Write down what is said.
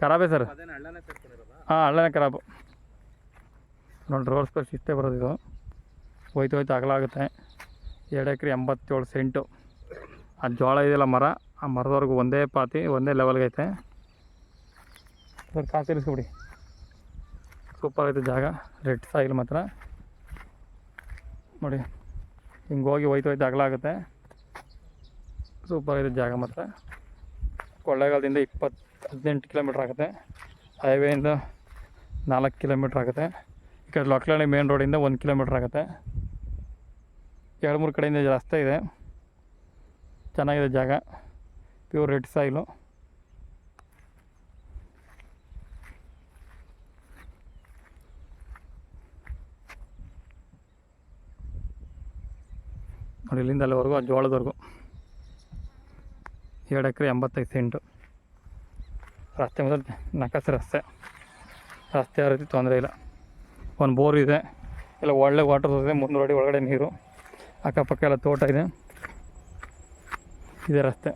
ಖರಾಬೇ sir. ಹಾಂ ಹಳ್ಳನೇ ಖರಾಬು ನೋಡಿ. Road space ಇಷ್ಟೇ ಬರೋದು. ಇದು ಹೋಯ್ತು ಅಗಲಾಗುತ್ತೆ. 2 ಎಕರೆ 87 ಸೆಂಟು. ಆ ಜೋಳ ಇದೆಯಲ್ಲ ಮರ, ಆ ಮರದವರೆಗೂ ಒಂದೇ ಪಾತಿ ಒಂದೇ ಲೆವೆಲ್ಗೆ ಐತೆ ಸರ್. ಕಾಸು ಇರಿಸ್ಕೊಬಿಡಿ. ಸೂಪರ್ ಐತೆ ಜಾಗ. ರೆಡ್ ಸಾಯಿಲ್ ಮಾತ್ರ ನೋಡಿ. ಹಿಂಗೆ ಹೋಯ್ತು ಅಗಲಾಗುತ್ತೆ. ಸೂಪರ್ ಐತೆ ಜಾಗ ಮಾತ್ರ. ಕೊಳ್ಳೇಗಾಲದಿಂದ 18 ಕಿಲೋಮೀಟ್ರ್ ಆಗುತ್ತೆ. ಹೈವೇಯಿಂದ 4 ಕಿಲೋಮೀಟ್ರ್ ಆಗುತ್ತೆ. ಈ ಕಡೆ ಲೊಕ್ಲಳ್ಳಿ ಮೇನ್ ರೋಡಿಂದ 1 ಕಿಲೋಮೀಟ್ರ್ ಆಗುತ್ತೆ. 2-3 ಕಡೆಯಿಂದ ಜಾಸ್ತಿ ಇದೆ. ಚೆನ್ನಾಗಿದೆ ಜಾಗ. Pure red soil. ನೋಡಿ ಇಲ್ಲಿಂದ ಅಲ್ಲಿವರೆಗೂ, ಆ ಜೋಳದವರೆಗೂ 2 ಎಕರೆ 85 ಸೆಂಟು. ರಸ್ತೆ ಮಾತ್ರ ನಕಾಸೆ ರಸ್ತೆ ಯಾವ ರೀತಿ ತೊಂದರೆ ಇಲ್ಲ. ಒಂದು ಬೋರ್ ಇದೆ, ಎಲ್ಲ ಒಳ್ಳೆ ವಾಟರ್ ಇದೆ. 300 ಅಡಿ ಒಳಗಡೆ ನೀರು. ಅಕ್ಕಪಕ್ಕ ಎಲ್ಲ ತೋಟ ಇದೆ. ಇದೇ ರಸ್ತೆ.